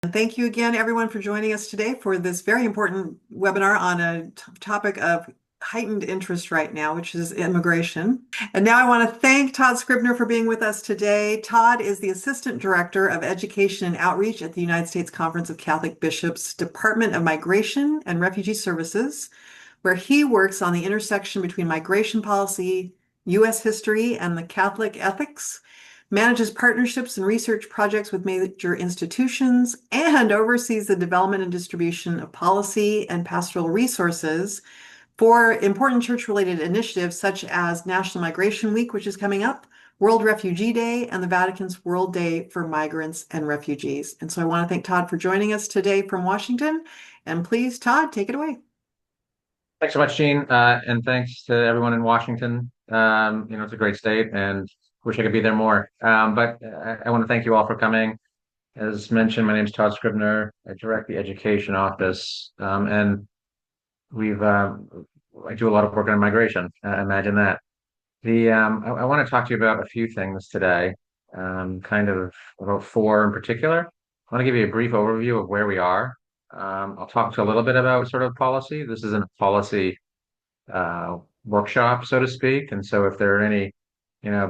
And thank you again, everyone, for joining us today for this very important webinar on a topic of heightened interest right now, which is immigration. And now I want to thank Todd Scribner for being with us today. Todd is the Assistant Director of Education and Outreach at the United States Conference of Catholic Bishops, Department of Migration and Refugee Services, where he works on the intersection between migration policy, U.S. history, and the Catholic ethics, manages partnerships and research projects with major institutions, and oversees the development and distribution of policy and pastoral resources for important church-related initiatives such as National Migration Week, which is coming up, World Refugee Day, and the Vatican's World Day for Migrants and Refugees. And so I want to thank Todd for joining us today from Washington. And please, Todd, take it away. Thanks so much, Gene, and thanks to everyone in Washington. It's a great state, and wish I could be there more. But I want to thank you all for coming. As mentioned, my name is Todd Scribner. I direct the education office, and I do a lot of work on migration. Imagine that. I want to talk to you about a few things today, kind of about four in particular. I want to give you a brief overview of where we are. I'll talk to a little bit about sort of policy. This isn't a policy workshop, so to speak. And so if there are any,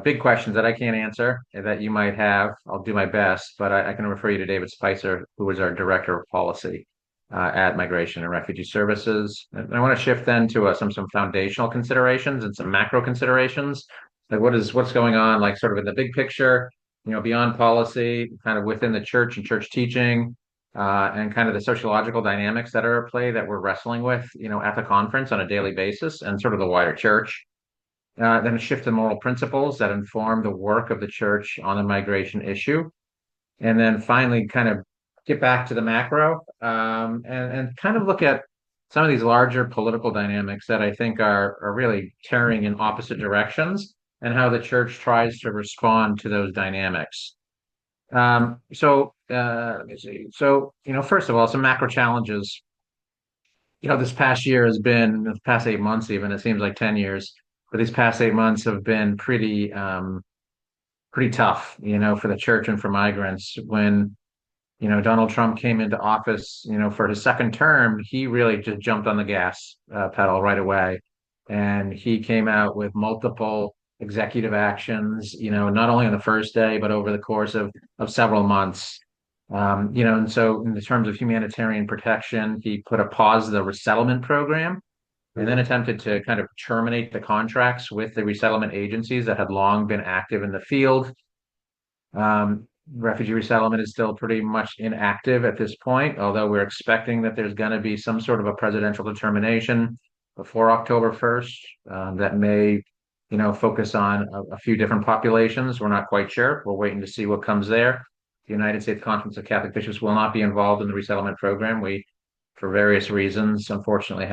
big questions that I can't answer that you might have, I'll do my best. But I can refer you to David Spicer, who is our Director of Policy at Migration and Refugee Services. And I want to shift then to some foundational considerations and some macro considerations. Like what's going on, like sort of in the big picture, beyond policy, kind of within the church and church teaching, and kind of the sociological dynamics that are at play that we're wrestling with, at the conference on a daily basis and sort of the wider church. Then a shift in moral principles that inform the work of the church on the migration issue. And then finally, kind of get back to the macro and kind of look at some of these larger political dynamics that I think are really tearing in opposite directions and how the church tries to respond to those dynamics. Let me see. First of all, some macro challenges. This past year has been, the past 8 months even, it seems like 10 years, but these past 8 months have been pretty tough, for the church and for migrants. When, Donald Trump came into office, for his second term, he really just jumped on the gas pedal right away. And he came out with multiple executive actions, not only on the first day, but over the course of several months. And so in the terms of humanitarian protection, he put a pause to the resettlement program and then attempted to kind of terminate the contracts with the resettlement agencies that had long been active in the field. Refugee resettlement is still pretty much inactive at this point, although we're expecting that there's going to be some sort of a presidential determination before October 1st that may, focus on a few different populations. We're not quite sure. We're waiting to see what comes there. The United States Conference of Catholic Bishops will not be involved in the resettlement program. We, for various reasons, unfortunately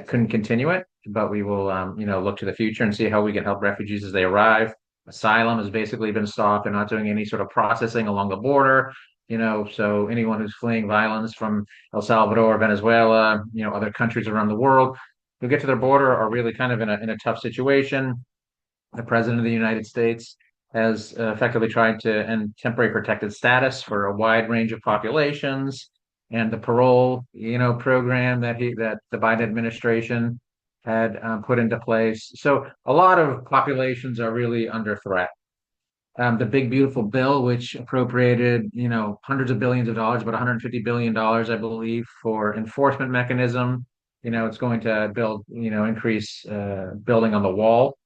couldn't continue it, but we will, look to the future and see how we can help refugees as they arrive. Asylum has basically been stopped. They're not doing any sort of processing along the border, so anyone who's fleeing violence from El Salvador, Venezuela, other countries around the world who get to their border are really kind of in a tough situation. The President of the United States has effectively tried to end temporary protected status for a wide range of populations, and the parole, program that the Biden administration had put into place. So a lot of populations are really under threat. The big beautiful bill, which appropriated, hundreds of billions of dollars, about $150 billion, I believe, for enforcement mechanism. It's going to increase building on the wall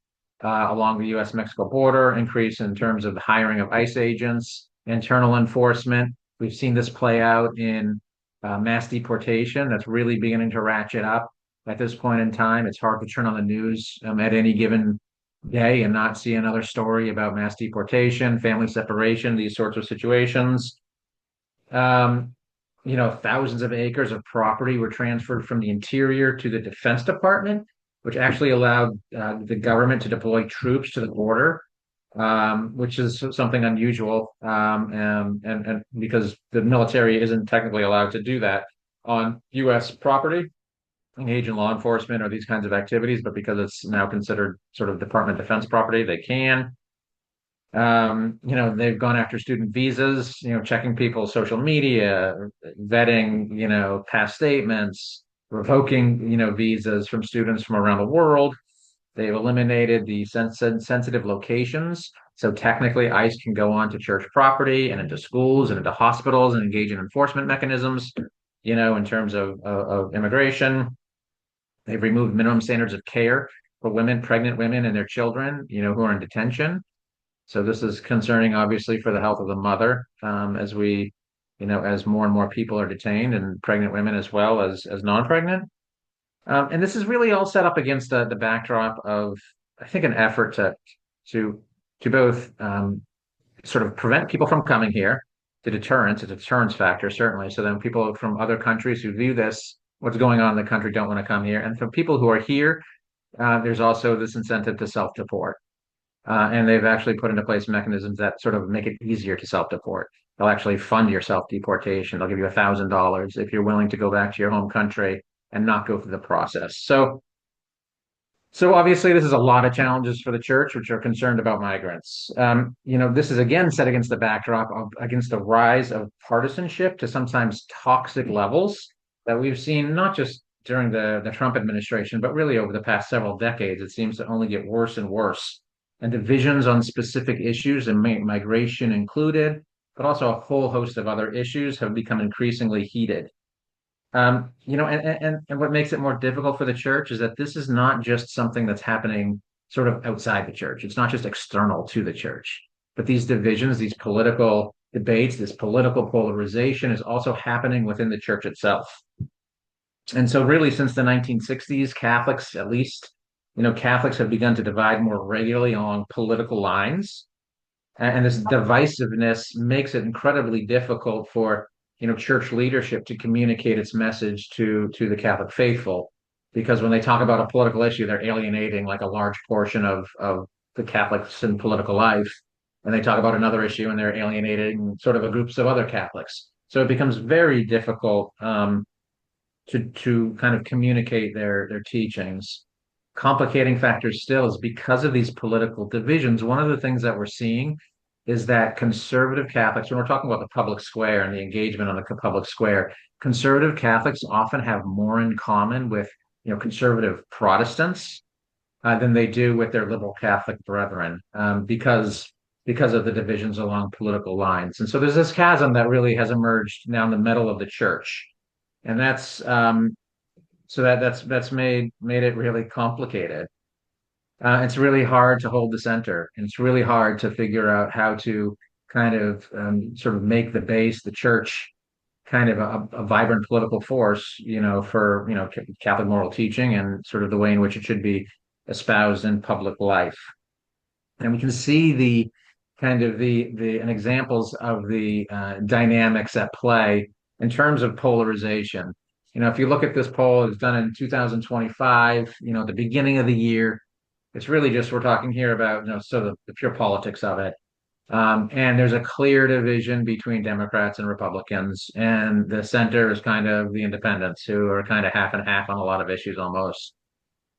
along the U.S. Mexico border, increase in terms of the hiring of ICE agents, internal enforcement. We've seen this play out in mass deportation. That's really beginning to ratchet up at this point in time. It's hard to turn on the news at any given day and not see another story about mass deportation, family separation, these sorts of situations. Thousands of acres of property were transferred from the interior to the Defense Department, which actually allowed the government to deploy troops to the border, which is something unusual, and because the military isn't technically allowed to do that on U.S. property, engage in law enforcement or these kinds of activities, but because it's now considered sort of Department of Defense property, they can. They've gone after student visas, checking people's social media, vetting, past statements, revoking, visas from students from around the world. They've eliminated the sensitive locations. So technically, ICE can go onto church property and into schools and into hospitals and engage in enforcement mechanisms, in terms of immigration. They've removed minimum standards of care for women, pregnant women and their children, who are in detention. So this is concerning, obviously, for the health of the mother, as more and more people are detained, and pregnant women as well as non-pregnant. And this is really all set up against the backdrop of, I think, an effort to to both sort of prevent people from coming here, a deterrence factor, certainly. So then people from other countries who view this, what's going on in the country, don't want to come here. And for people who are here, there's also this incentive to self-deport. And they've actually put into place mechanisms that sort of make it easier to self-deport. They'll actually fund your self-deportation. They'll give you $1,000 if you're willing to go back to your home country and not go through the process. So obviously, this is a lot of challenges for the church, which are concerned about migrants. This is again set against the backdrop of against the rise of partisanship to sometimes toxic levels that we've seen not just during the Trump administration, but really over the past several decades. It seems to only get worse and worse, and divisions on specific issues, and migration included, but also a whole host of other issues, have become increasingly heated. And what makes it more difficult for the church is that this is not just something that's happening sort of outside the church. It's not just external to the church, but these divisions, these political debates, this political polarization is also happening within the church itself. And so really since the 1960s, Catholics, at least, Catholics have begun to divide more regularly along political lines. And this divisiveness makes it incredibly difficult for church leadership to communicate its message to the Catholic faithful, because when they talk about a political issue, they're alienating like a large portion of the Catholics in political life, and they talk about another issue and they're alienating sort of a groups of other Catholics. So it becomes very difficult to kind of communicate their teachings. Complicating factors still is because of these political divisions. One of the things that we're seeing is that conservative Catholics, when we're talking about the public square and the engagement on the public square, conservative Catholics often have more in common with conservative Protestants than they do with their liberal Catholic brethren, because of the divisions along political lines. And so there's this chasm that really has emerged now in the middle of the church, and that's made it really complicated. It's really hard to hold the center. And it's really hard to figure out how to kind of sort of make the base, the church, kind of a vibrant political force, for Catholic moral teaching and sort of the way in which it should be espoused in public life. And we can see the kind of the and examples of the dynamics at play in terms of polarization. If you look at this poll, it's done in 2025, at the beginning of the year. It's really just, we're talking here about, sort of the pure politics of it. And there's a clear division between Democrats and Republicans, and the center is kind of the independents, who are kind of half and half on a lot of issues almost.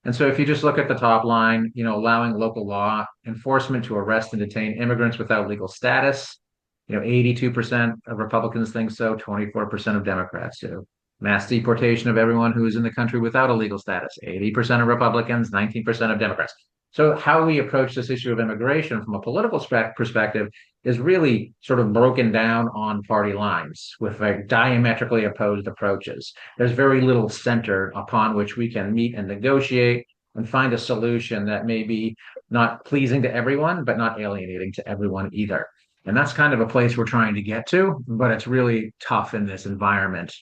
And so if you just look at the top line, allowing local law enforcement to arrest and detain immigrants without legal status, 82% of Republicans think so, 24% of Democrats do. Mass deportation of everyone who is in the country without a legal status, 80% of Republicans, 19% of Democrats. So how we approach this issue of immigration from a political perspective is really sort of broken down on party lines with like diametrically opposed approaches. There's very little center upon which we can meet and negotiate and find a solution that may be not pleasing to everyone, but not alienating to everyone either. And that's kind of a place we're trying to get to, but it's really tough in this environment.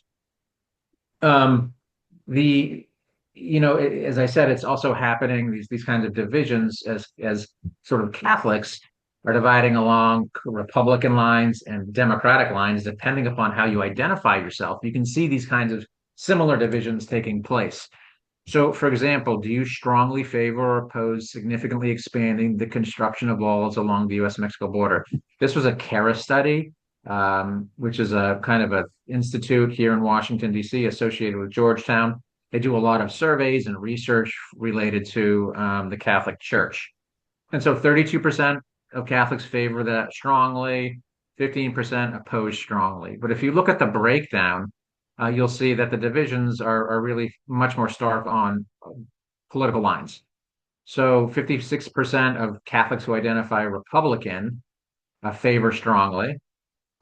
The as I said, it's also happening, these kinds of divisions, as sort of Catholics are dividing along Republican lines and Democratic lines, depending upon how you identify yourself. You can see these kinds of similar divisions taking place. So, for example, do you strongly favor or oppose significantly expanding the construction of walls along the U.S. Mexico border? This was a CARA study, which is a kind of an institute here in Washington, D.C., associated with Georgetown. They do a lot of surveys and research related to the Catholic Church. And so 32% of Catholics favor that strongly, 15% oppose strongly. But if you look at the breakdown, you'll see that the divisions are really much more stark on political lines. So 56% of Catholics who identify Republican favor strongly.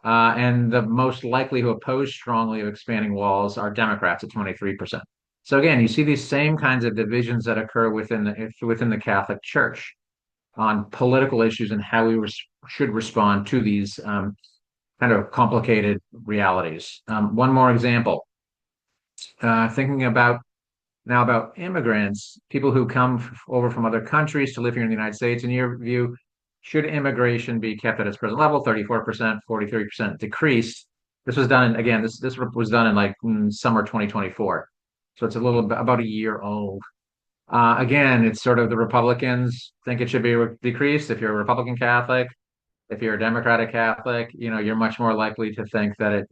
And the most likely who oppose strongly of expanding walls are Democrats at 23%. So again, you see these same kinds of divisions that occur within the Catholic Church on political issues and how we should respond to these kind of complicated realities. One more example, thinking about immigrants, people who come over from other countries to live here in the United States. In your view, should immigration be kept at its present level, 34%, 43% decreased? This was done, again, this was done in like summer 2024. So it's a little bit about a year old. Again, it's sort of the Republicans think it should be decreased. If you're a Republican Catholic, if you're a Democratic Catholic, you're much more likely to think that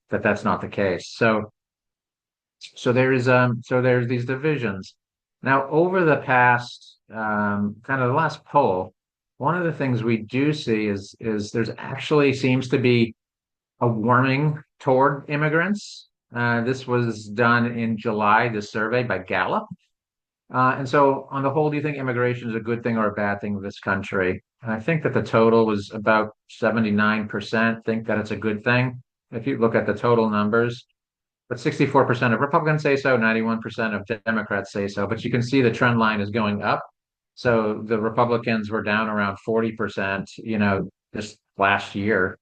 that's not the case. So there's these divisions. Now, over the past kind of the last poll, one of the things we do see is there's actually seems to be a warming toward immigrants. This was done in July, this survey by Gallup. And so, on the whole, do you think immigration is a good thing or a bad thing in this country? And I think that the total was about 79% think that it's a good thing. If you look at the total numbers, but 64% of Republicans say so, 91% of Democrats say so. But you can see the trend line is going up. So the Republicans were down around 40%, this last year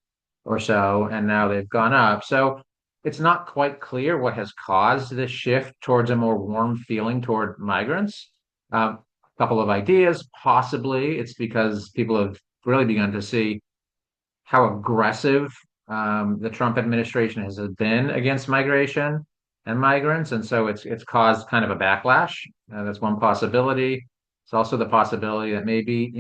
or so, and now they've gone up. So it's not quite clear what has caused this shift towards a more warm feeling toward migrants. A couple of ideas. Possibly it's because people have really begun to see how aggressive the Trump administration has been against migration and migrants, and so it's caused kind of a backlash. That's one possibility. It's also the possibility that maybe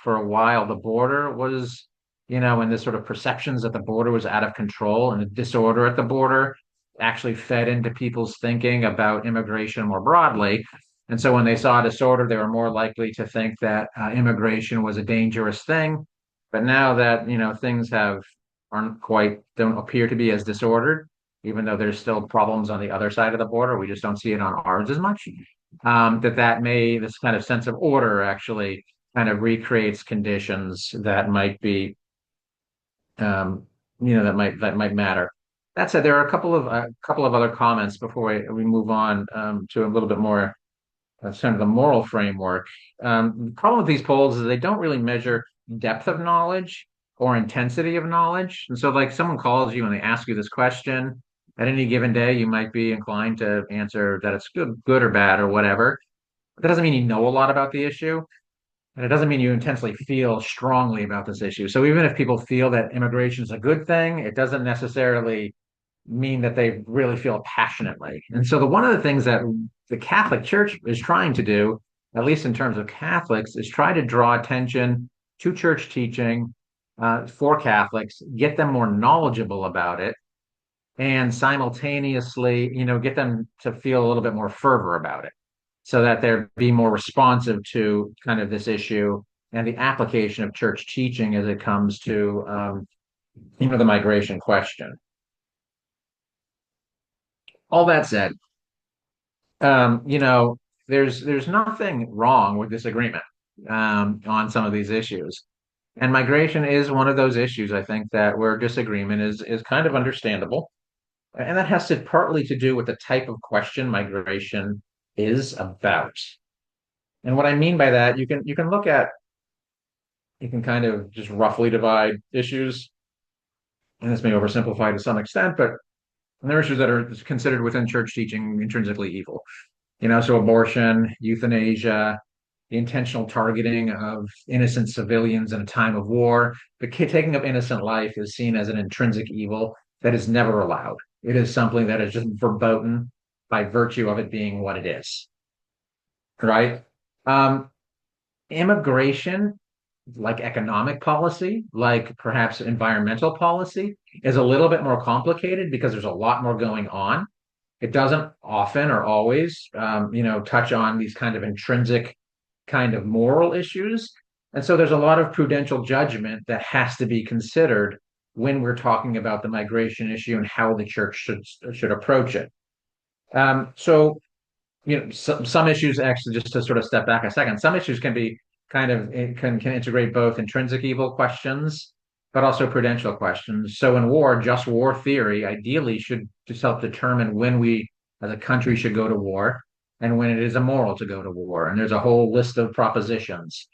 for a while the border was and this sort of perceptions that the border was out of control and the disorder at the border actually fed into people's thinking about immigration more broadly. And so when they saw disorder, they were more likely to think that immigration was a dangerous thing. But now that things don't appear to be as disordered, even though there's still problems on the other side of the border, we just don't see it on ours as much. This kind of sense of order actually kind of recreates conditions that might be that might matter. That said, there are a couple of other comments before we move on to a little bit more kind of the moral framework. The problem with these polls is they don't really measure depth of knowledge or intensity of knowledge. And so, like, someone calls you and they ask you this question at any given day, you might be inclined to answer that it's good or bad or whatever. But that doesn't mean you know a lot about the issue. And it doesn't mean you intensely feel strongly about this issue. So even if people feel that immigration is a good thing, it doesn't necessarily mean that they really feel passionately. And so one of the things that the Catholic Church is trying to do, at least in terms of Catholics, is try to draw attention to church teaching for Catholics, get them more knowledgeable about it, and simultaneously, get them to feel a little bit more fervor about it, so that they're being more responsive to kind of this issue and the application of church teaching as it comes to the migration question. All that said, there's nothing wrong with disagreement on some of these issues. And migration is one of those issues, I think, that where disagreement is kind of understandable. And that has to partly to do with the type of question migration is about. And what I mean by that, you can kind of just roughly divide issues, and this may oversimplify to some extent, but there are issues that are considered within church teaching intrinsically evil. So abortion, euthanasia, the intentional targeting of innocent civilians in a time of war. The taking of innocent life is seen as an intrinsic evil that is never allowed. It is something that is just verboten by virtue of it being what it is. Right? Immigration, like economic policy, like perhaps environmental policy, is a little bit more complicated because there's a lot more going on. It doesn't often or always, touch on these kind of intrinsic kind of moral issues. And so there's a lot of prudential judgment that has to be considered when we're talking about the migration issue and how the church should approach it. So some issues actually, just to sort of step back a second, some issues can be kind of can integrate both intrinsic evil questions, but also prudential questions. So in war, just war theory ideally should just help determine when we as a country should go to war and when it is immoral to go to war. And there's a whole list of propositions.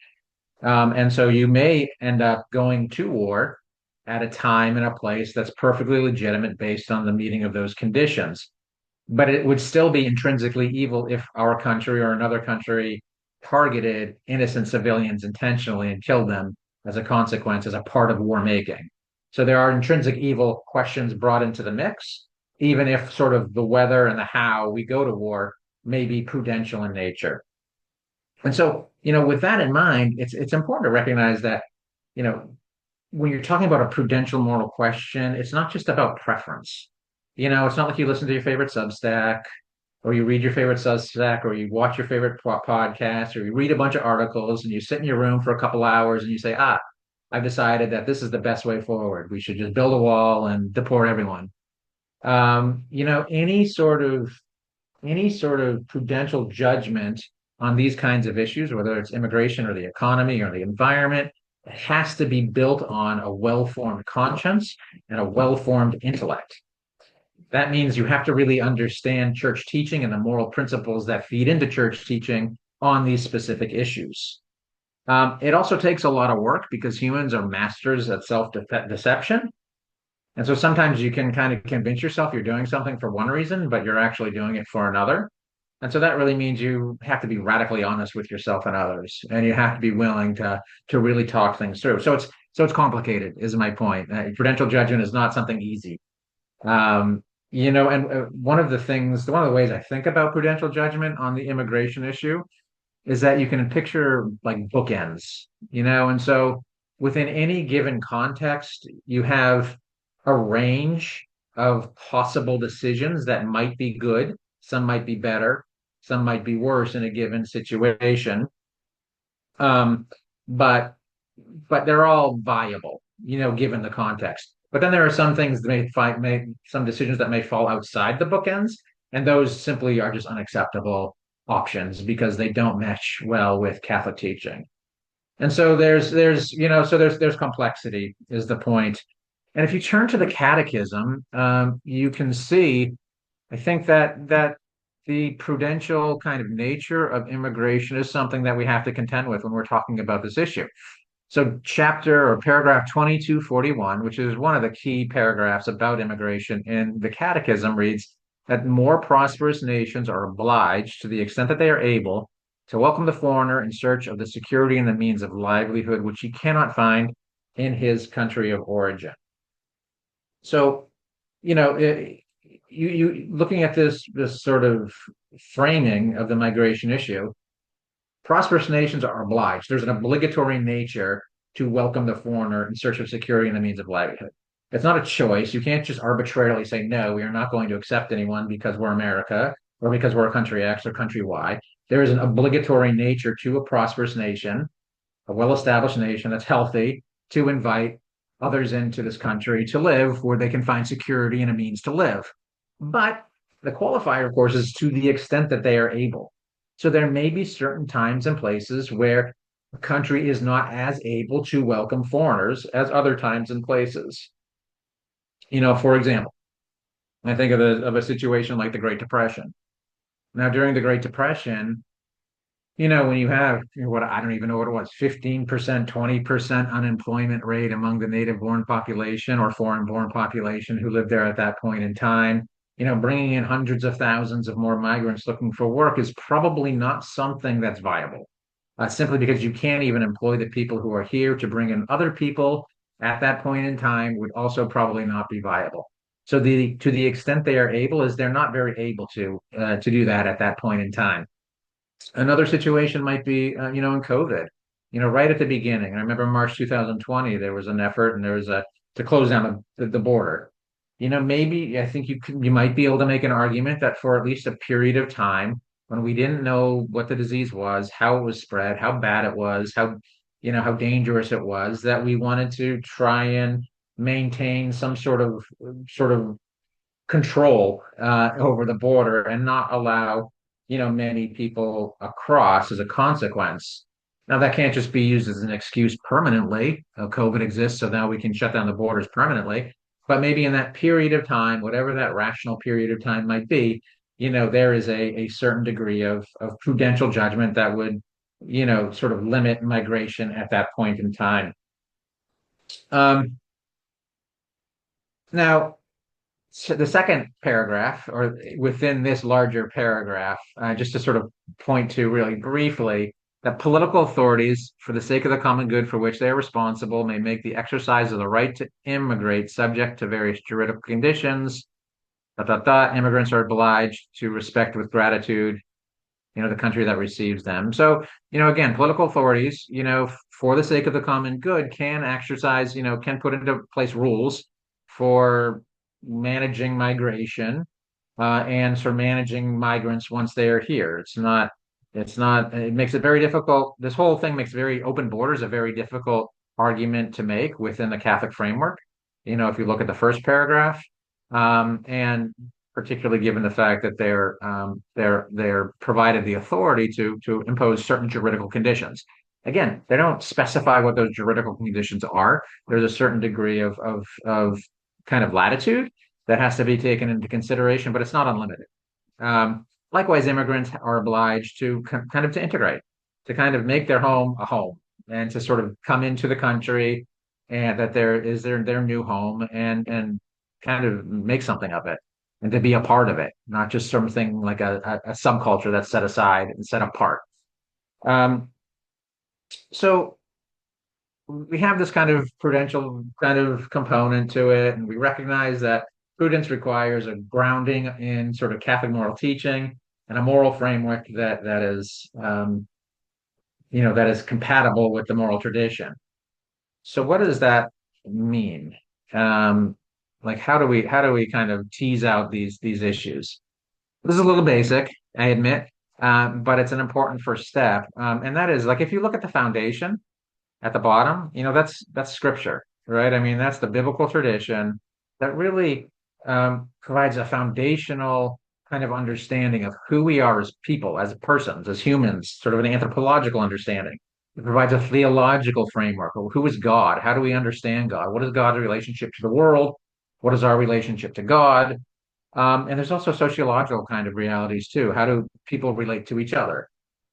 And so you may end up going to war at a time and a place that's perfectly legitimate based on the meeting of those conditions. But it would still be intrinsically evil if our country or another country targeted innocent civilians intentionally and killed them as a consequence, as a part of war making. So there are intrinsic evil questions brought into the mix, even if sort of the whether and the how we go to war may be prudential in nature. And so, with that in mind, it's important to recognize that, you know, when you're talking about a prudential moral question, it's not just about preference. It's not like you listen to your favorite Substack or you read your favorite Substack or you watch your favorite podcast or you read a bunch of articles and you sit in your room for a couple hours and you say, I've decided that this is the best way forward. We should just build a wall and deport everyone. Any sort of prudential judgment on these kinds of issues, whether it's immigration or the economy or the environment, it has to be built on a well-formed conscience and a well-formed intellect. That means you have to really understand church teaching and the moral principles that feed into church teaching on these specific issues. It also takes a lot of work because humans are masters at self-deception. And so sometimes you can kind of convince yourself you're doing something for one reason, but you're actually doing it for another. And so that really means you have to be radically honest with yourself and others, and you have to be willing to really talk things through. So it's complicated, is my point. Prudential judgment is not something easy. And one of the ways I think about prudential judgment on the immigration issue is that you can picture like bookends, and so within any given context, you have a range of possible decisions that might be good, some might be better, some might be worse in a given situation. Um, but but they're all viable, given the context. But then there are some things that some decisions that may fall outside the bookends, and those simply are just unacceptable options because they don't mesh well with Catholic teaching. And so there's complexity is the point. And if you turn to the Catechism, you can see, I think that the prudential kind of nature of immigration is something that we have to contend with when we're talking about this issue. So chapter or paragraph 2241, which is one of the key paragraphs about immigration in the Catechism, reads that more prosperous nations are obliged, to the extent that they are able, to welcome the foreigner in search of the security and the means of livelihood which he cannot find in his country of origin. So, you looking at this sort of framing of the migration issue, prosperous nations are obliged. There's an obligatory nature to welcome the foreigner in search of security and the means of livelihood. It's not a choice. You can't just arbitrarily say, no, we are not going to accept anyone because we're America or because we're a country X or country Y. There is an obligatory nature to a prosperous nation, a well-established nation that's healthy, to invite others into this country to live where they can find security and a means to live. But the qualifier, of course, is to the extent that they are able. So there may be certain times and places where a country is not as able to welcome foreigners as other times and places. For example, I think of a situation like the Great Depression. Now, during the Great Depression, when you have what I don't even know what it was, 15%, 20% unemployment rate among the native born population or foreign born population who lived there at that point in time, bringing in hundreds of thousands of more migrants looking for work is probably not something that's viable, simply because you can't even employ the people who are here. To bring in other people at that point in time would also probably not be viable. So to the extent they are able is they're not very able to do that at that point in time. Another situation might be, in COVID, right at the beginning. I remember March 2020, there was an effort and there was to close down the border. Maybe I think you might be able to make an argument that for at least a period of time when we didn't know what the disease was, how it was spread, how bad it was, how how dangerous it was, that we wanted to try and maintain some sort of control over the border and not allow, many people across as a consequence. Now, that can't just be used as an excuse permanently. COVID exists, so now we can shut down the borders permanently. But maybe in that period of time, whatever that rational period of time might be, there is a certain degree of prudential judgment that would, sort of limit migration at that point in time. Now, so the second paragraph, or within this larger paragraph, just to sort of point to really briefly, that political authorities, for the sake of the common good for which they are responsible, may make the exercise of the right to immigrate subject to various juridical conditions. Immigrants are obliged to respect with gratitude, the country that receives them. So, again, political authorities, for the sake of the common good, can exercise, can put into place rules for managing migration and for managing migrants once they are here. It makes it very difficult. This whole thing makes very open borders a very difficult argument to make within the Catholic framework. If you look at the first paragraph, and particularly given the fact that they're provided the authority to impose certain juridical conditions. Again, they don't specify what those juridical conditions are. There's a certain degree of kind of latitude that has to be taken into consideration, but it's not unlimited. Likewise, immigrants are obliged to kind of to integrate, to kind of make their home a home, and to sort of come into the country, and that there is their new home, and kind of make something of it, and to be a part of it, not just something like a subculture that's set aside and set apart. Um, so we have this kind of prudential kind of component to it, and we recognize that prudence requires a grounding in sort of Catholic moral teaching and a moral framework that is compatible with the moral tradition. So what does that mean? Like how do we kind of tease out these issues? This is a little basic, I admit, but it's an important first step. And that is, like, if you look at the foundation at the bottom, that's scripture, right? I mean, that's the biblical tradition that really provides a foundational kind of understanding of who we are as people, as persons, as humans, sort of an anthropological understanding. It provides a theological framework. Well, who is God? How do we understand God? What is God's relationship to the world? What is our relationship to God? And there's also sociological kind of realities too. How do people relate to each other?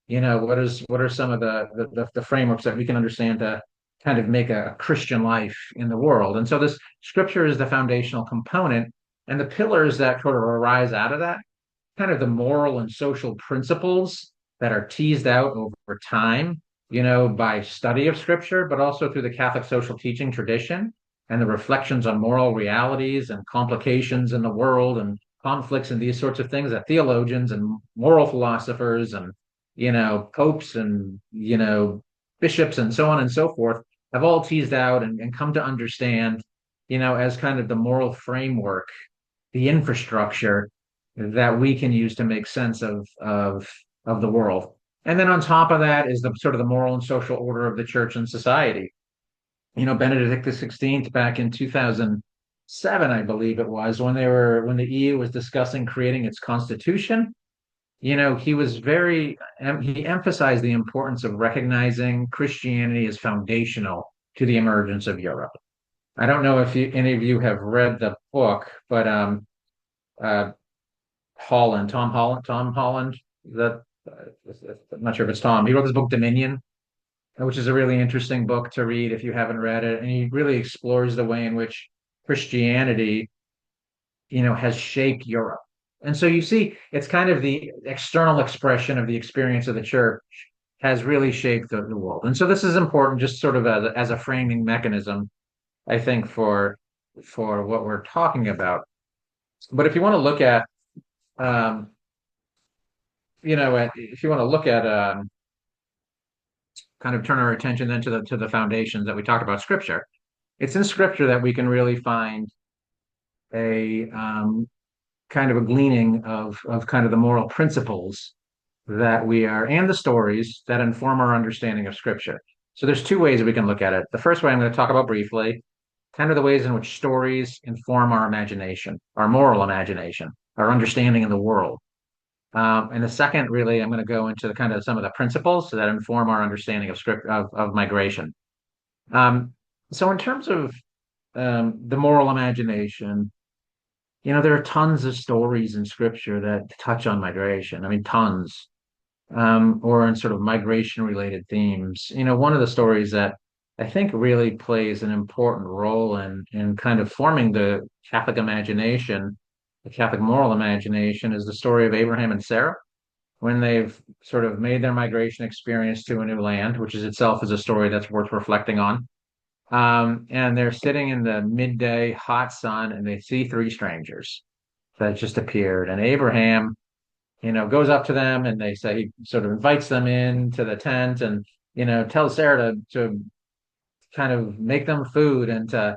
What are some of the frameworks that we can understand to kind of make a Christian life in the world? And so this scripture is the foundational component, and the pillars that sort of arise out of that, kind of the moral and social principles that are teased out over time, by study of scripture, but also through the Catholic social teaching tradition and the reflections on moral realities and complications in the world and conflicts and these sorts of things that theologians and moral philosophers and popes and bishops and so on and so forth have all teased out and come to understand, as kind of the moral framework, the infrastructure that we can use to make sense of the world. And then on top of that is the sort of the moral and social order of the church and society. Benedict the 16th back in 2007, I believe it was, when the EU was discussing creating its constitution. He emphasized the importance of recognizing Christianity as foundational to the emergence of Europe. I don't know if any of you have read the book, but uh, Tom Holland, I'm not sure if it's Tom. He wrote this book Dominion, which is a really interesting book to read if you haven't read it, and he really explores the way in which Christianity, has shaped Europe. And so you see, it's kind of the external expression of the experience of the church has really shaped the world. And so this is important, just sort of as a framing mechanism, I think, for what we're talking about. But if you want to look at, um, if you want to look at, kind of turn our attention then to the foundations that we talked about, Scripture. It's in Scripture that we can really find a kind of a gleaning of kind of the moral principles that we are, and the stories that inform our understanding of Scripture. So there's two ways that we can look at it. The first way I'm going to talk about briefly, kind of the ways in which stories inform our imagination, our moral imagination, our understanding of the world. And the second, really, I'm going to go into the kind of some of the principles that inform our understanding of script of migration. Um, so in terms of the moral imagination, there are tons of stories in scripture that touch on migration. I mean, tons, or in sort of migration related themes. One of the stories that I think really plays an important role in kind of forming the Catholic imagination, the Catholic moral imagination, is the story of Abraham and Sarah when they've sort of made their migration experience to a new land, which is itself is a story that's worth reflecting on. And they're sitting in the midday hot sun and they see three strangers that just appeared. And Abraham, goes up to them and they say he sort of invites them into the tent and, tells Sarah to kind of make them food and to,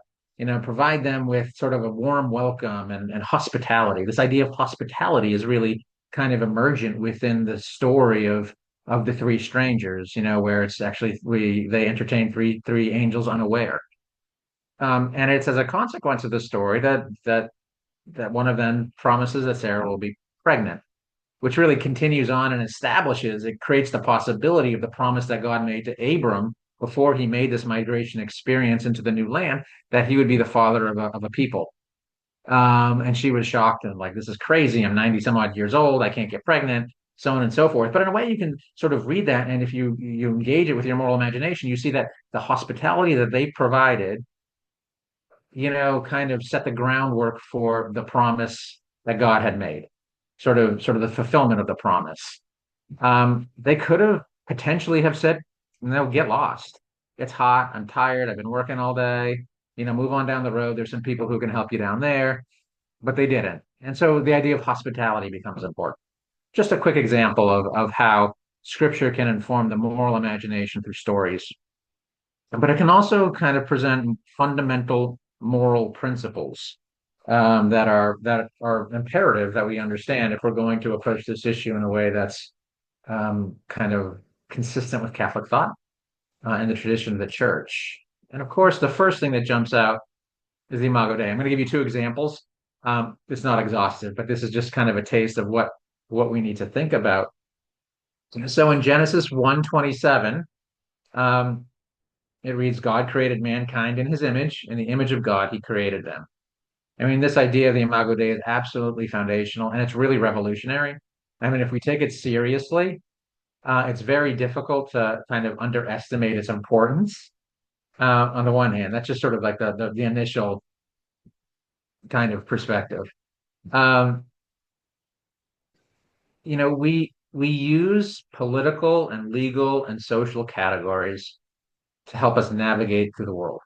provide them with sort of a warm welcome and hospitality. This idea of hospitality is really kind of emergent within the story of the three strangers, where it's actually they entertain three angels unaware. And it's as a consequence of the story that one of them promises that Sarah will be pregnant, which really continues on and establishes, it creates the possibility of the promise that God made to Abram before he made this migration experience into the new land, that he would be the father of a people. And she was shocked and like, this is crazy. I'm 90 some odd years old. I can't get pregnant, so on and so forth. But in a way, you can sort of read that. And if you engage it with your moral imagination, you see that the hospitality that they provided, kind of set the groundwork for the promise that God had made, sort of the fulfillment of the promise. They could have potentially have said, no, get lost. It's hot. I'm tired. I've been working all day. Move on down the road. There's some people who can help you down there, but they didn't. And so the idea of hospitality becomes important. Just a quick example of how scripture can inform the moral imagination through stories, but it can also kind of present fundamental moral principles that are imperative that we understand if we're going to approach this issue in a way that's kind of consistent with Catholic thought and the tradition of the church. And of course, the first thing that jumps out is the Imago Dei. I'm going to give you two examples. It's not exhaustive, but this is just kind of a taste of what we need to think about. So in Genesis 1:27, um, it reads, God created mankind in his image. In the image of God, he created them. I mean, this idea of the Imago Dei is absolutely foundational and it's really revolutionary. I mean, if we take it seriously, it's very difficult to kind of underestimate its importance. On the one hand, that's just sort of like the initial kind of perspective. Um, we use political and legal and social categories to help us navigate through the world,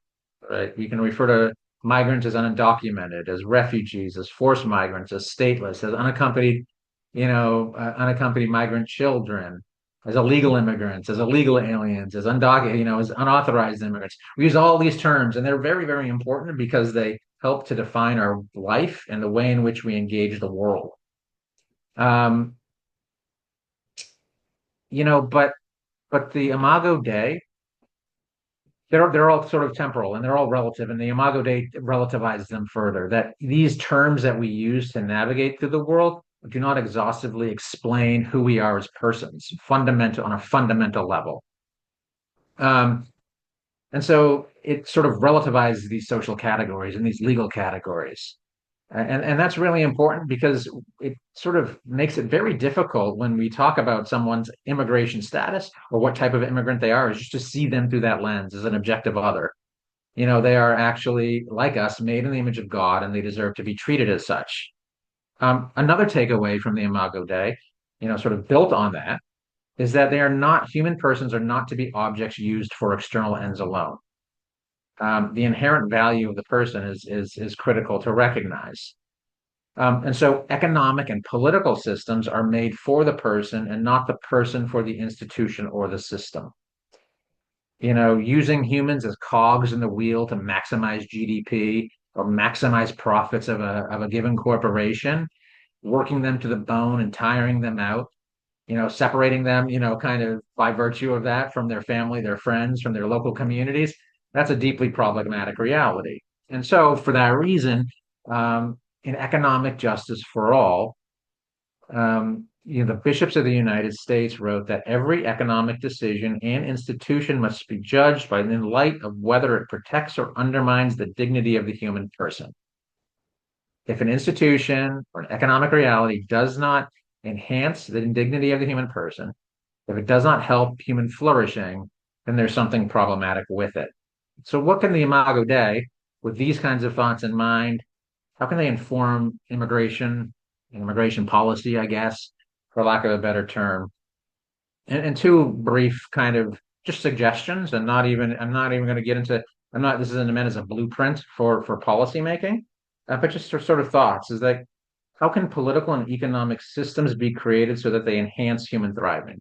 right? We can refer to migrants as undocumented, as refugees, as forced migrants, as stateless, as unaccompanied, unaccompanied migrant children, as illegal immigrants, as illegal aliens, as undocumented, as unauthorized immigrants. We use all these terms, and they're very, very important because they help to define our life and the way in which we engage the world. Um, but the Imago Dei, they're all sort of temporal and they're all relative, and the Imago Dei relativizes them further. That these terms that we use to navigate through the world do not exhaustively explain who we are as persons, fundamental on a fundamental level. Um, and so it sort of relativizes these social categories and these legal categories. And that's really important because it sort of makes it very difficult when we talk about someone's immigration status or what type of immigrant they are, is just to see them through that lens as an objective other. They are actually like us, made in the image of God, and they deserve to be treated as such. Another takeaway from the Imago Dei, sort of built on that, is that they are not, human persons are not to be objects used for external ends alone. The inherent value of the person is critical to recognize. And so economic and political systems are made for the person and not the person for the institution or the system. Using humans as cogs in the wheel to maximize GDP or maximize profits of a given corporation, working them to the bone and tiring them out, separating them, kind of by virtue of that from their family, their friends, from their local communities, that's a deeply problematic reality. And so, for that reason, in economic justice for all, the bishops of the United States wrote that every economic decision and institution must be judged by in light of whether it protects or undermines the dignity of the human person. If an institution or an economic reality does not enhance the dignity of the human person, if it does not help human flourishing, then there's something problematic with it. So, what can the Imago Dei, with these kinds of thoughts in mind, how can they inform immigration policy, I guess, for lack of a better term? And two brief kind of just suggestions, and I'm not even going to get into, this isn't meant as a blueprint for policy making, but just sort of thoughts is that how can political and economic systems be created so that they enhance human thriving?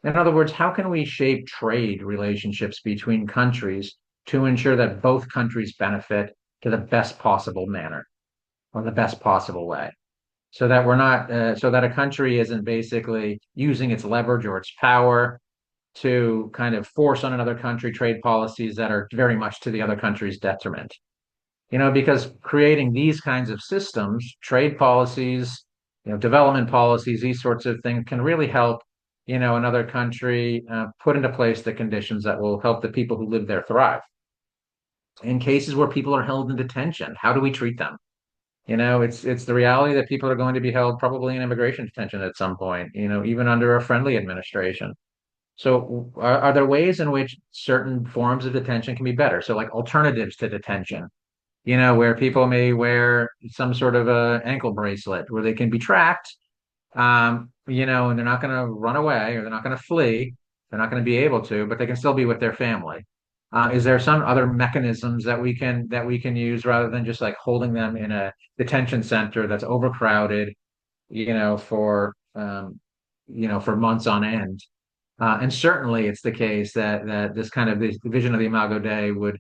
In other words, how can we shape trade relationships between countries to ensure that both countries benefit to the best possible manner or the best possible way? So that we're not, so that a country isn't basically using its leverage or its power to kind of force on another country trade policies that are very much to the other country's detriment. Because creating these kinds of systems, trade policies, development policies, these sorts of things can really help, another country put into place the conditions that will help the people who live there thrive. In cases where people are held in detention, how do we treat them? It's the reality that people are going to be held probably in immigration detention at some point, even under a friendly administration. So are there ways in which certain forms of detention can be better? So like alternatives to detention, where people may wear some sort of a ankle bracelet where they can be tracked, and they're not going to run away or they're not going to flee. They're not going to be able to, but they can still be with their family. Is there some other mechanisms that we can use rather than just like holding them in a detention center that's overcrowded, for months on end? And certainly, it's the case that this kind of this vision of the Imago Dei would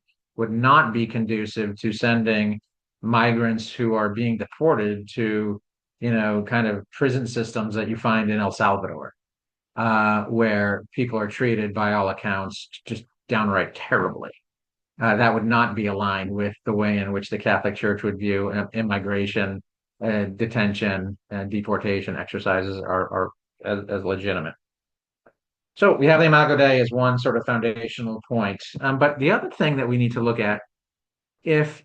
not be conducive to sending migrants who are being deported to, kind of prison systems that you find in El Salvador, where people are treated by all accounts just downright terribly. That would not be aligned with the way in which the Catholic Church would view immigration, detention, and deportation exercises are as legitimate. So we have the Imago Dei as one sort of foundational point. But the other thing that we need to look at, if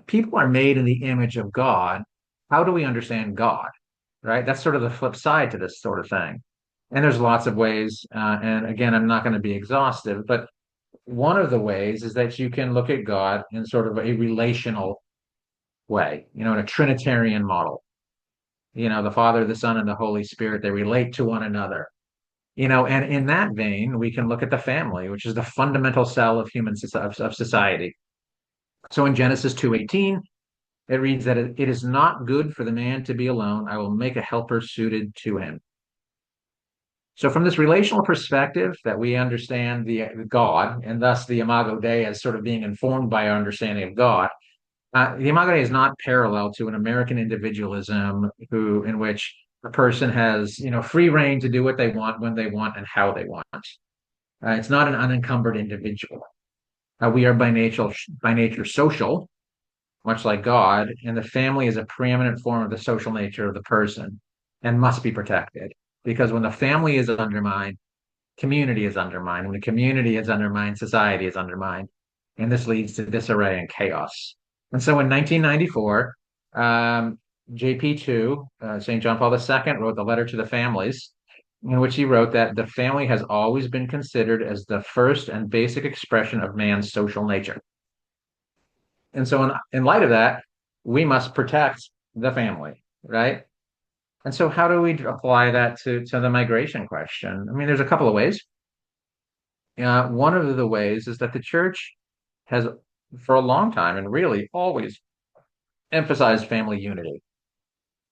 people are made in the image of God, how do we understand God? Right? That's sort of the flip side to this sort of thing. And there's lots of ways. And again, I'm not going to be exhaustive, but one of the ways is that you can look at God in sort of a relational way, in a Trinitarian model. The Father, the Son, and the Holy Spirit, they relate to one another. And in that vein, we can look at the family, which is the fundamental cell of of society. So in Genesis 2:18, it reads that it is not good for the man to be alone. I will make a helper suited to him. So from this relational perspective that we understand the God, and thus the Imago Dei as sort of being informed by our understanding of God, the Imago Dei is not parallel to an American individualism in which a person has, free reign to do what they want, when they want, and how they want. It's not an unencumbered individual. We are by nature social, much like God, and the family is a preeminent form of the social nature of the person and must be protected. Because when the family is undermined, community is undermined. When the community is undermined, society is undermined. And this leads to disarray and chaos. And so in 1994, JP2, St. John Paul II, wrote the letter to the families, in which he wrote that the family has always been considered as the first and basic expression of man's social nature. And so in light of that, we must protect the family, right? And so how do we apply that to the migration question? I mean, there's a couple of ways. One of the ways is that the church has, for a long time, and really always emphasized family unity.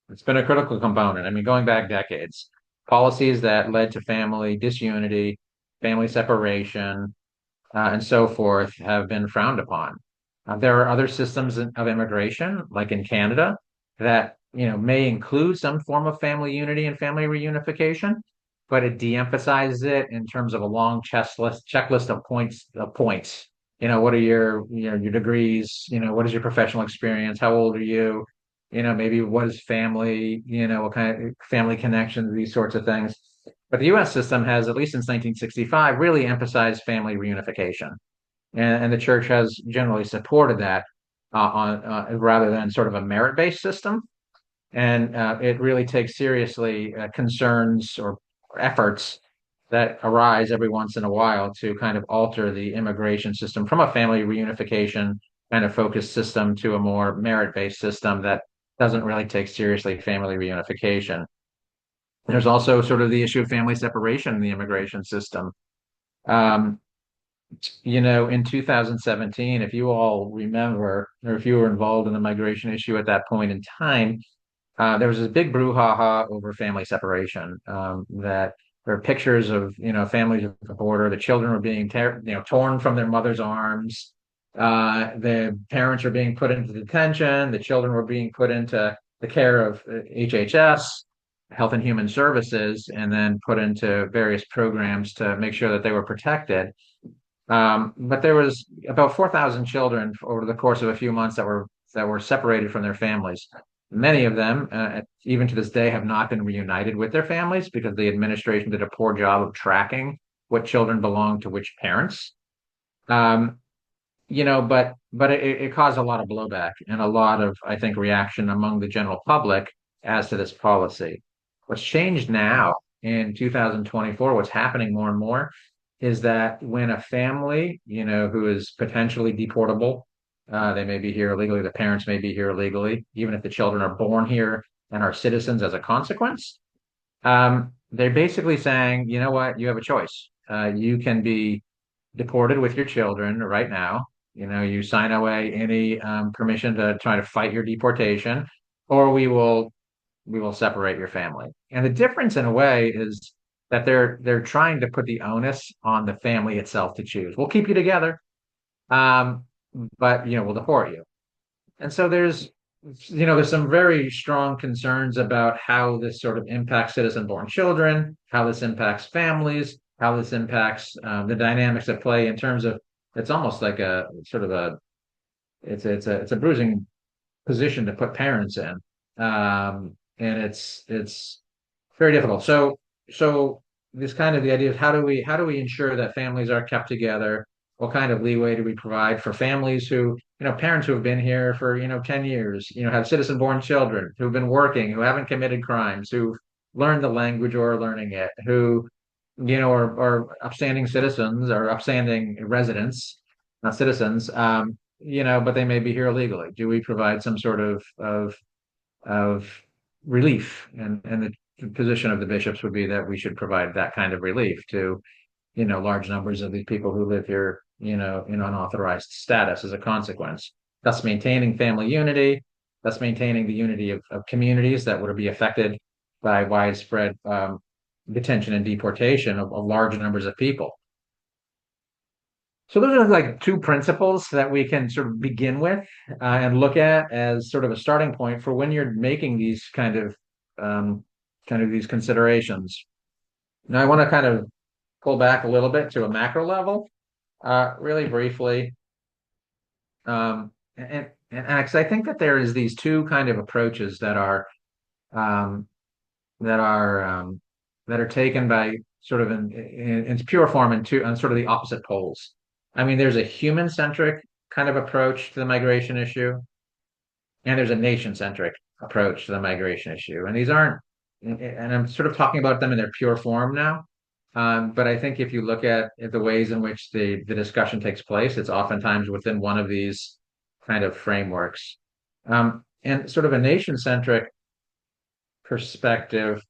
It's been a critical component. I mean, going back decades, policies that led to family disunity, family separation, and so forth have been frowned upon. There are other systems of immigration, like in Canada, that may include some form of family unity and family reunification, but it de-emphasizes it in terms of a long checklist of points. What are your degrees? What is your professional experience? How old are you? Maybe what is family? What kind of family connections? These sorts of things. But the U.S. system has, at least since 1965, really emphasized family reunification, and the church has generally supported that on rather than sort of a merit-based system. And it really takes seriously concerns or efforts that arise every once in a while to kind of alter the immigration system from a family reunification kind of focused system to a more merit-based system that doesn't really take seriously family reunification. There's also sort of the issue of family separation in the immigration system. Um, in 2017, if you all remember, or if you were involved in the migration issue at that point in time, there was this big brouhaha over family separation. That there are pictures of families at the border. The children were being torn from their mother's arms. The parents were being put into detention. The children were being put into the care of HHS, Health and Human Services, and then put into various programs to make sure that they were protected. But there was about 4,000 children over the course of a few months that were separated from their families. Many of them, even to this day, have not been reunited with their families because the administration did a poor job of tracking what children belong to which parents. Um, but it caused a lot of blowback and a lot of, I think, reaction among the general public as to this policy. What's changed now in 2024, what's happening more and more is that when a family, who is potentially deportable, they may be here illegally, the parents may be here illegally, even if the children are born here and are citizens as a consequence, they're basically saying, you know what, you have a choice. You can be deported with your children right now. You sign away any permission to try to fight your deportation, or we will separate your family. And the difference in a way is that they're trying to put the onus on the family itself to choose. We'll keep you together, um, but we'll deport you. And so there's some very strong concerns about how this sort of impacts citizen-born children, how this impacts families, how this impacts the dynamics at play in terms of it's almost like a sort of it's a bruising position to put parents in, and it's very difficult. So this kind of the idea of how do we ensure that families are kept together? What kind of leeway do we provide for families who, parents who have been here for 10 years, have citizen-born children who've been working, who haven't committed crimes, who've learned the language or are learning it, who are upstanding citizens or upstanding residents, not citizens, but they may be here illegally. Do we provide some sort of relief? And the position of the bishops would be that we should provide that kind of relief to, large numbers of these people who live here, in unauthorized status as a consequence, thus maintaining family unity, thus maintaining the unity of communities that would be affected by widespread detention and deportation of large numbers of people. So those are like two principles that we can sort of begin with and look at as sort of a starting point for when you're making these these considerations. Now, I want to kind of pull back a little bit to a macro level, really briefly, and actually, I think that there is these two kind of approaches um, that are that are taken by sort of in its pure form and two on sort of the opposite poles. I mean, there's a human-centric kind of approach to the migration issue, and there's a nation-centric approach to the migration issue. And these aren't, and I'm sort of talking about them in their pure form now. But I think if you look at the ways in which the discussion takes place, it's oftentimes within one of these kind of frameworks. And sort of a nation-centric perspective,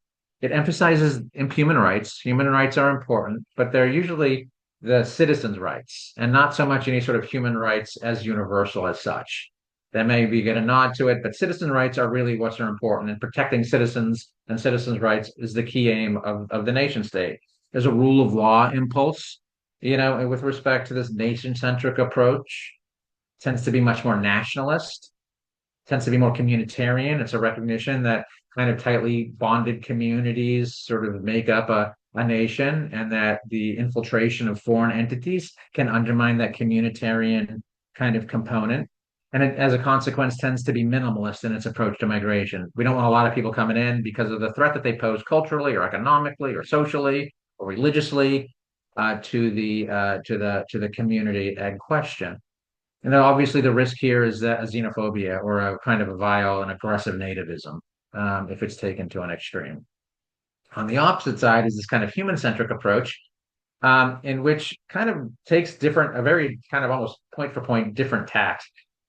it emphasizes human rights. Human rights are important, but they're usually the citizens' rights and not so much any sort of human rights as universal as such. That maybe get a nod to it, but citizen rights are really what's important, and protecting citizens and citizens' rights is the key aim of the nation state. There's a rule of law impulse, with respect to this nation-centric approach, tends to be much more nationalist, tends to be more communitarian. It's a recognition that kind of tightly bonded communities sort of make up a nation, and that the infiltration of foreign entities can undermine that communitarian kind of component. And it, as a consequence, tends to be minimalist in its approach to migration. We don't want a lot of people coming in because of the threat that they pose culturally or economically or socially or religiously to the community in question. And then obviously the risk here is that a xenophobia or a kind of a vile and aggressive nativism, if it's taken to an extreme. On the opposite side is this kind of human-centric approach, in which kind of takes different, a very kind of almost point for point different tact.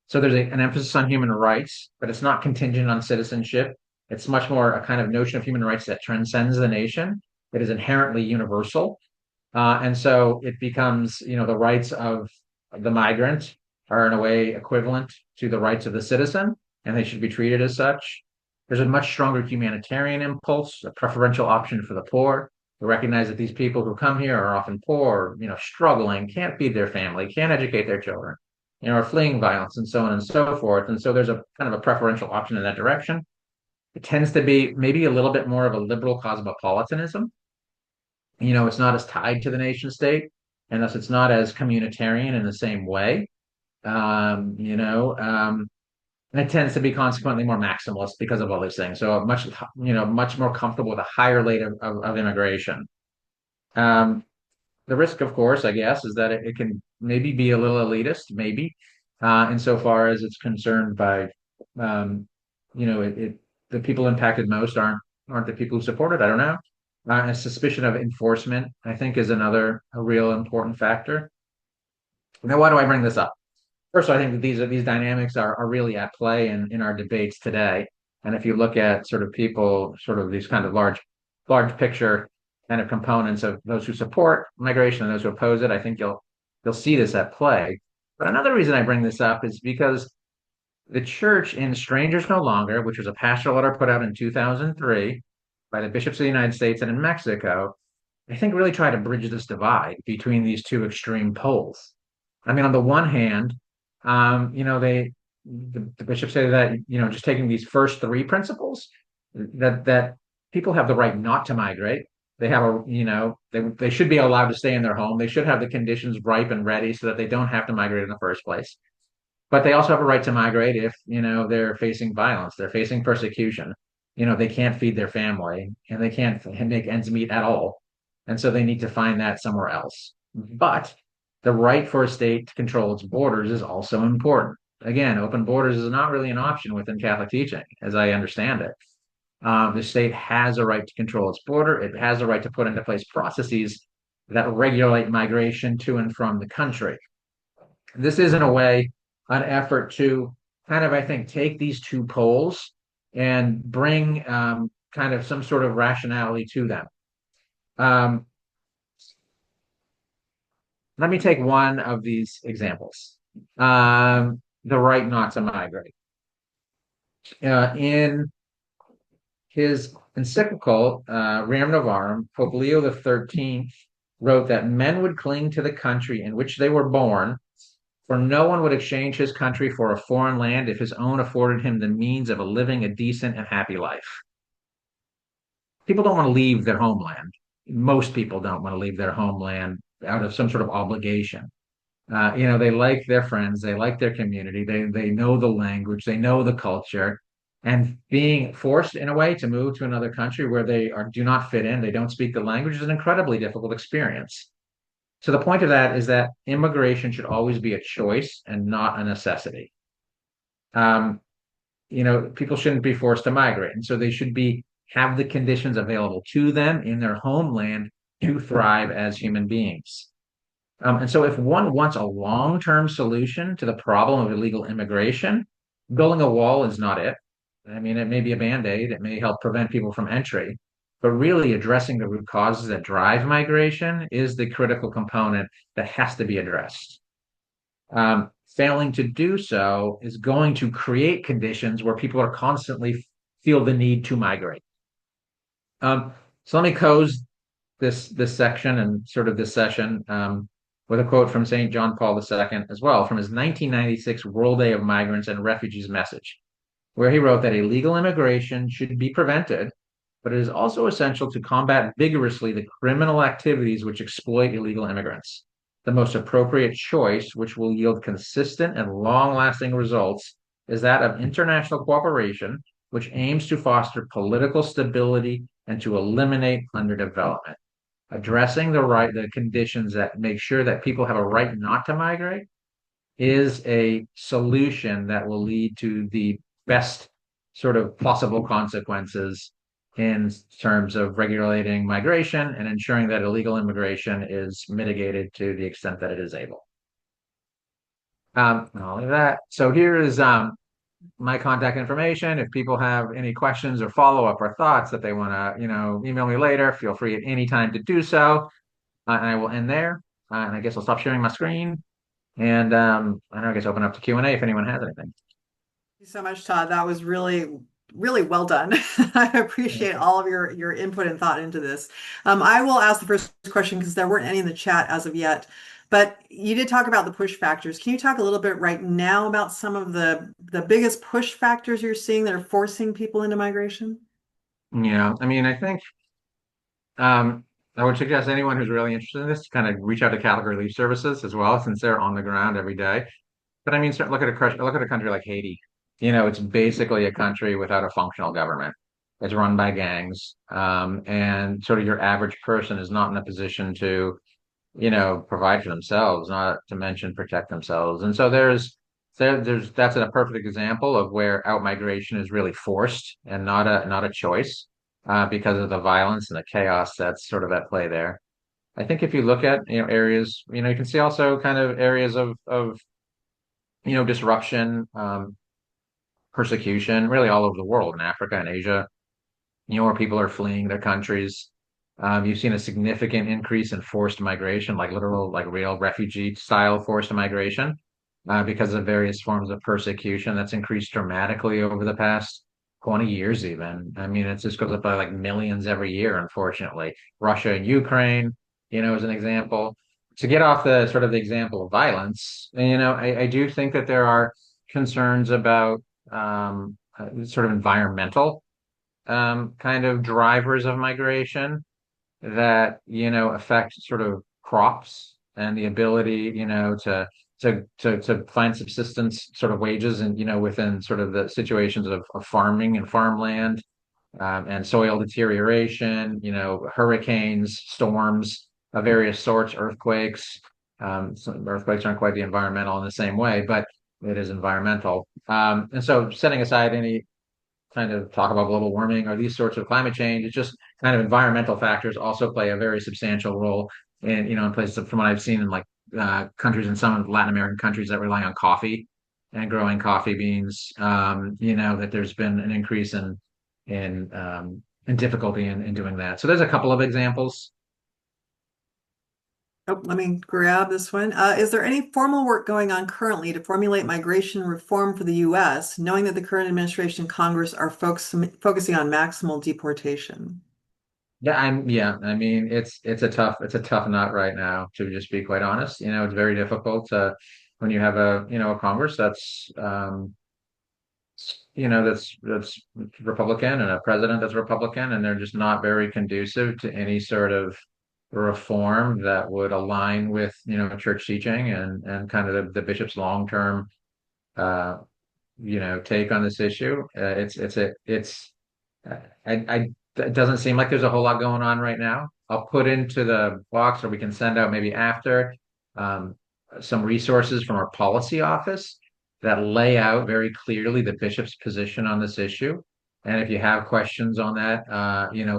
So there's an emphasis on human rights, but it's not contingent on citizenship. It's much more a kind of notion of human rights that transcends the nation. It is inherently universal. And so it becomes, the rights of the migrant are in a way equivalent to the rights of the citizen, and they should be treated as such. There's a much stronger humanitarian impulse, a preferential option for the poor. We recognize that these people who come here are often poor, struggling, can't feed their family, can't educate their children, are fleeing violence and so on and so forth. And so there's a kind of a preferential option in that direction. It tends to be maybe a little bit more of a liberal cosmopolitanism. It's not as tied to the nation state, and thus it's not as communitarian in the same way. And it tends to be consequently more maximalist because of all these things. So much more comfortable with a higher rate of immigration. The risk, of course, I guess, is that it can maybe be a little elitist, maybe, insofar as it's concerned by, the people impacted most aren't the people who support it. I don't know. A suspicion of enforcement, I think, is a real important factor. Now, why do I bring this up? First, I think that these dynamics are really at play in our debates today. And if you look at sort of people, sort of these kind of large picture kind of components of those who support migration and those who oppose it, I think you'll see this at play. But another reason I bring this up is because the church in Strangers No Longer, which was a pastoral letter put out in 2003 by the bishops of the United States and in Mexico, I think really tried to bridge this divide between these two extreme poles. I mean, on the one hand, the bishops say that, just taking these first three principles, that people have the right not to migrate. They have they should be allowed to stay in their home. They should have the conditions ripe and ready so that they don't have to migrate in the first place. But they also have a right to migrate if, they're facing violence, they're facing persecution. They can't feed their family and they can't make ends meet at all. And so they need to find that somewhere else. But the right for a state to control its borders is also important. Again, open borders is not really an option within Catholic teaching, as I understand it. The state has a right to control its border. It has a right to put into place processes that regulate migration to and from the country. This is, in a way, an effort to kind of, I think, take these two poles and bring kind of some sort of rationality to them. Let me take one of these examples. The right not to migrate. In his encyclical, Rerum Novarum, Pope Leo XIII wrote that men would cling to the country in which they were born, for no one would exchange his country for a foreign land if his own afforded him the means of living a decent and happy life. People don't want to leave their homeland. Most people don't want to leave their homeland out of some sort of obligation. They like their friends, they like their community, they know the language, they know the culture, and being forced in a way to move to another country where they do not fit in, they don't speak the language, is an incredibly difficult experience. So the point of that is that immigration should always be a choice and not a necessity. People shouldn't be forced to migrate, and so they should have the conditions available to them in their homeland to thrive as human beings. And so if one wants a long-term solution to the problem of illegal immigration, building a wall is not it. I mean, it may be a band-aid, it may help prevent people from entry, but really addressing the root causes that drive migration is the critical component that has to be addressed. Failing to do so is going to create conditions where people are constantly feel the need to migrate. So let me close this section and sort of this session with a quote from St. John Paul II as well, from his 1996 World Day of Migrants and Refugees message, where he wrote that illegal immigration should be prevented but it is also essential to combat vigorously the criminal activities which exploit illegal immigrants. The most appropriate choice, which will yield consistent and long-lasting results, is that of international cooperation, which aims to foster political stability and to eliminate underdevelopment. Addressing the conditions that make sure that people have a right not to migrate is a solution that will lead to the best sort of possible consequences in terms of regulating migration and ensuring that illegal immigration is mitigated to the extent that it is able. Not only that, so here is my contact information. If people have any questions or follow-up or thoughts that they want to, email me later, feel free at any time to do so. And I will end there. And I guess I'll stop sharing my screen. And I don't know, I guess open up to Q&A if anyone has anything. Thank you so much, Todd. That was really, really well done. I appreciate all of your input and thought into this. I will ask the first question because there weren't any in the chat as of yet. But you did talk about the push factors. Can you talk a little bit right now about some of the biggest push factors you're seeing that are forcing people into migration? Yeah, I mean, I think I would suggest anyone who's really interested in this to kind of reach out to Catholic Relief Services as well, since they're on the ground every day. But I mean, look at a country like Haiti. It's basically a country without a functional government. It's run by gangs, and sort of your average person is not in a position to, provide for themselves, not to mention protect themselves. And so there's that's a perfect example of where outmigration is really forced and not a choice, because of the violence and the chaos that's sort of at play there. I think if you look at areas, you can see also kind of areas of disruption, persecution, really all over the world, in Africa and Asia, where people are fleeing their countries. You've seen a significant increase in forced migration, like literal, like real refugee style forced migration, because of various forms of persecution that's increased dramatically over the past 20 years, even. I mean, it just goes up by like millions every year, unfortunately. Russia and Ukraine, as an example. To get off the sort of the example of violence, I do think that there are concerns about sort of environmental kind of drivers of migration that affect sort of crops and the ability to find subsistence sort of wages and within sort of the situations of farming and farmland, and soil deterioration, hurricanes, storms of various sorts, earthquakes. Some earthquakes aren't quite the environmental in the same way, but it is environmental. And so setting aside any kind of talk about global warming or these sorts of climate change, it's just kind of environmental factors also play a very substantial role in places from what I've seen in like countries in some Latin American countries that rely on coffee and growing coffee beans. That there's been an increase in difficulty in doing that. So there's a couple of examples. Oh, let me grab this one. Is there any formal work going on currently to formulate migration reform for the U.S., knowing that the current administration and Congress are focusing on maximal deportation? Yeah. I mean, it's a tough nut right now, to just be quite honest. It's very difficult when you have a Congress that's Republican and a president that's Republican, and they're just not very conducive to any sort of reform that would align with church teaching and kind of the bishop's long-term uh, take on this issue. It doesn't seem like there's a whole lot going on right now. I'll put into the box, or we can send out maybe after, um, some resources from our policy office that lay out very clearly the bishop's position on this issue. And if you have questions on that,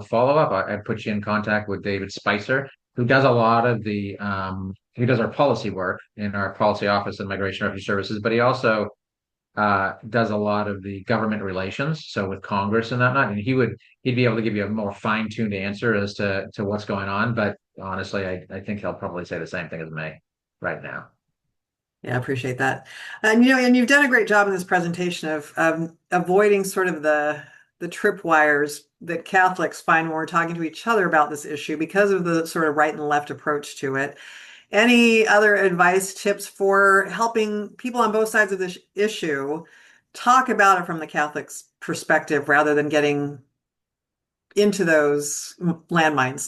follow up. I put you in contact with David Spicer, who does a lot of he does our policy work in our policy office and Migration and Refugee Services, but he also does a lot of the government relations, so with Congress and that, and he'd be able to give you a more fine-tuned answer as to what's going on. But honestly, I think he'll probably say the same thing as me right now. Yeah, I appreciate that. And you've done a great job in this presentation of avoiding sort of the tripwires that Catholics find when we're talking to each other about this issue because of the sort of right and left approach to it. Any other advice, tips for helping people on both sides of this issue talk about it from the Catholic's perspective rather than getting into those landmines.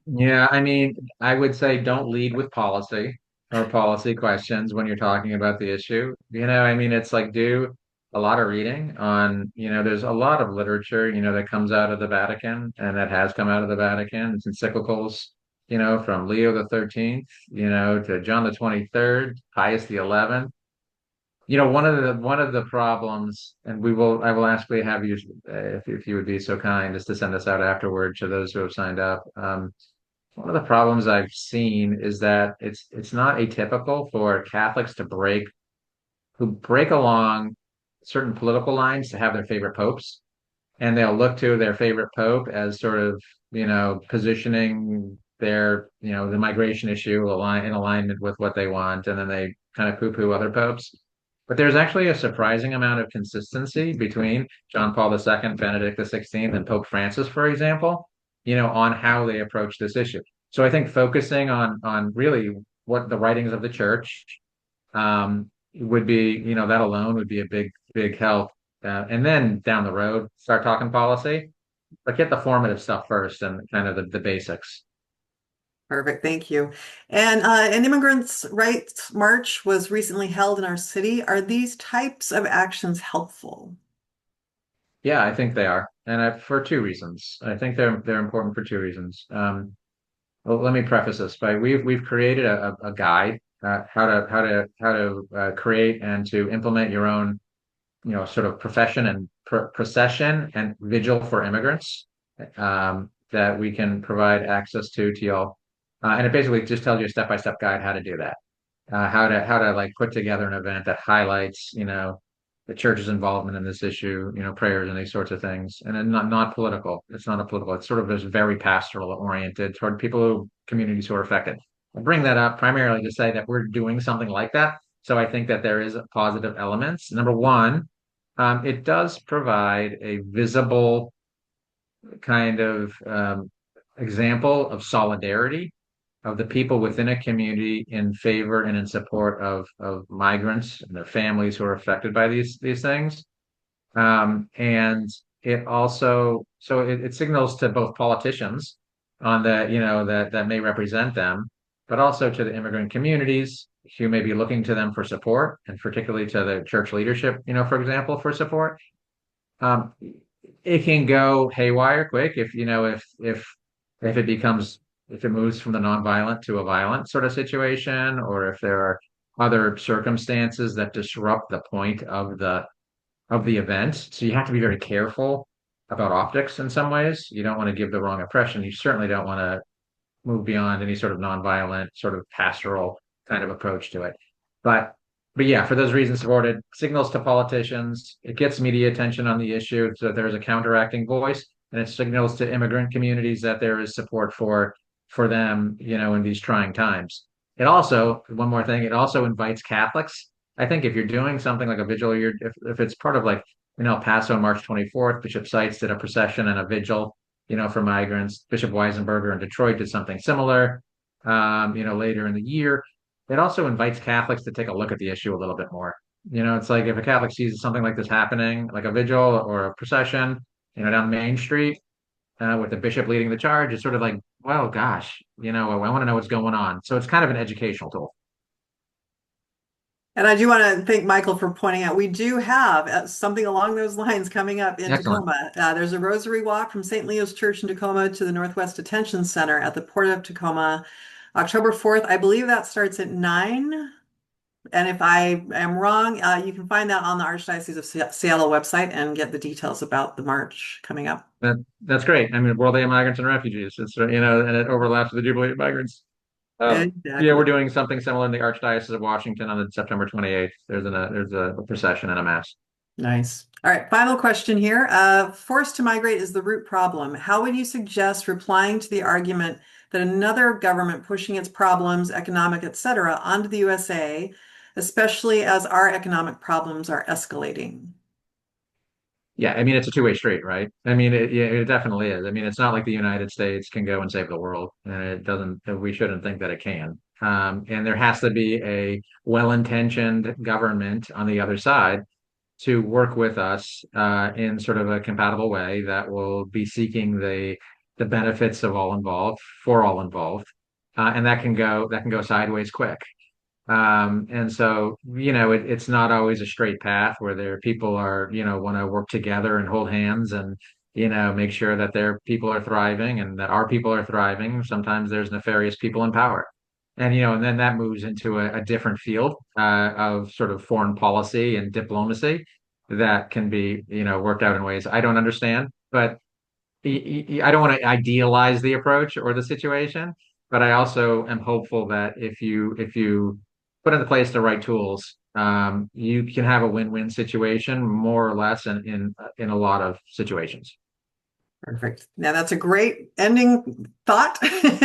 Yeah, I mean, I would say don't lead with policy or policy questions when you're talking about the issue. I mean, it's like do a lot of reading on, there's a lot of literature, that comes out of the Vatican and that has come out of the Vatican. It's encyclicals, from Leo the 13th, to John the 23rd, Pius the 11th. One of the problems, and I will actually have you, if you would be so kind, is to send this out afterward to those who have signed up. One of the problems I've seen is that it's not atypical for Catholics who break along certain political lines to have their favorite popes, and they'll look to their favorite pope as sort of, positioning the migration issue in alignment with what they want, and then they kind of poo-poo other popes. But there's actually a surprising amount of consistency between John Paul II, Benedict XVI, and Pope Francis, for example, on how they approach this issue. So I think focusing on really what the writings of the church would be, that alone would be a big help. And then down the road, start talking policy, but get the formative stuff first and kind of the basics. Perfect, thank you. And an immigrants' rights march was recently held in our city. Are these types of actions helpful? Yeah, I think they are, and for two reasons. I think they're important for two reasons. Well, let me preface this by we've created a guide how to create and to implement your own sort of profession and procession and vigil for immigrants that we can provide access to y'all. And it basically just tells you a step-by-step guide how to do that. How to like put together an event that highlights, the church's involvement in this issue, prayers and these sorts of things. And then not political. It's not a political, it's sort of just very pastoral oriented toward communities who are affected. I bring that up primarily to say that we're doing something like that. So I think that there is positive elements. Number one, it does provide a visible kind of example of solidarity of the people within a community in favor and in support of migrants and their families who are affected by these things. And it also it signals to both politicians on that that may represent them, but also to the immigrant communities who may be looking to them for support, and particularly to the church leadership, for example, for support. Um, it can go haywire quick if it becomes if it moves from the nonviolent to a violent sort of situation, or if there are other circumstances that disrupt the point of the event. So you have to be very careful about optics in some ways. You don't want to give the wrong impression. You certainly don't want to move beyond any sort of nonviolent, sort of pastoral kind of approach to it. But but yeah, for those reasons supported, signals to politicians, it gets media attention on the issue so that there's a counteracting voice, and it signals to immigrant communities that there is support for them, in these trying times. It also, one more thing, it also invites Catholics. I think if you're doing something like a vigil, if it's part of like El Paso on March 24th, Bishop Seitz did a procession and a vigil, for migrants. Bishop Weisenberger in Detroit did something similar, later in the year. It also invites Catholics to take a look at the issue a little bit more. It's like if a Catholic sees something like this happening, like a vigil or a procession, down Main Street, with the bishop leading the charge, it's sort of like, well, gosh, I want to know what's going on. So it's kind of an educational tool. And I do want to thank Michael for pointing out we do have something along those lines coming up in Excellent. Tacoma. There's a rosary walk from St. Leo's Church in Tacoma to the Northwest Detention Center at the Port of Tacoma, October 4th. I believe that starts at 9. And if I am wrong, you can find that on the Archdiocese of Seattle website and get the details about the march coming up. That's great. I mean, World Day of Migrants and Refugees. It's and it overlaps with the Jubilee of Migrants. Yeah, Exactly. we're doing something similar in the Archdiocese of Washington on the September 28th. There's a procession and a mass. Nice. All right, final question here. Forced to migrate is the root problem. How would you suggest replying to the argument that another government pushing its problems, economic, etc., onto the USA, especially as our economic problems are escalating? Yeah, I mean it's a two-way street, right? I mean it definitely is. I mean it's not like the United States can go and save the world, and it doesn't. We shouldn't think that it can. And there has to be a well-intentioned government on the other side to work with us in sort of a compatible way that will be seeking the benefits of all involved for all involved, and that can go sideways quick. And so, it's not always a straight path where people are, want to work together and hold hands and, make sure that their people are thriving and that our people are thriving. Sometimes there's nefarious people in power. And then that moves into a different field of sort of foreign policy and diplomacy that can be, worked out in ways I don't understand. But I don't want to idealize the approach or the situation, but I also am hopeful that if you put into place the right tools, you can have a win-win situation more or less in a lot of situations. Perfect. Now that's a great ending thought.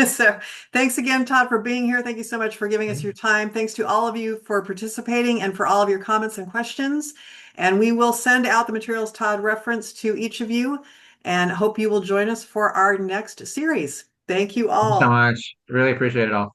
So thanks again, Todd, for being here. Thank you so much for giving us your time. Thanks to all of you for participating and for all of your comments and questions. And we will send out the materials Todd referenced to each of you and hope you will join us for our next series. Thank you Thanks so all. much. Really appreciate it all.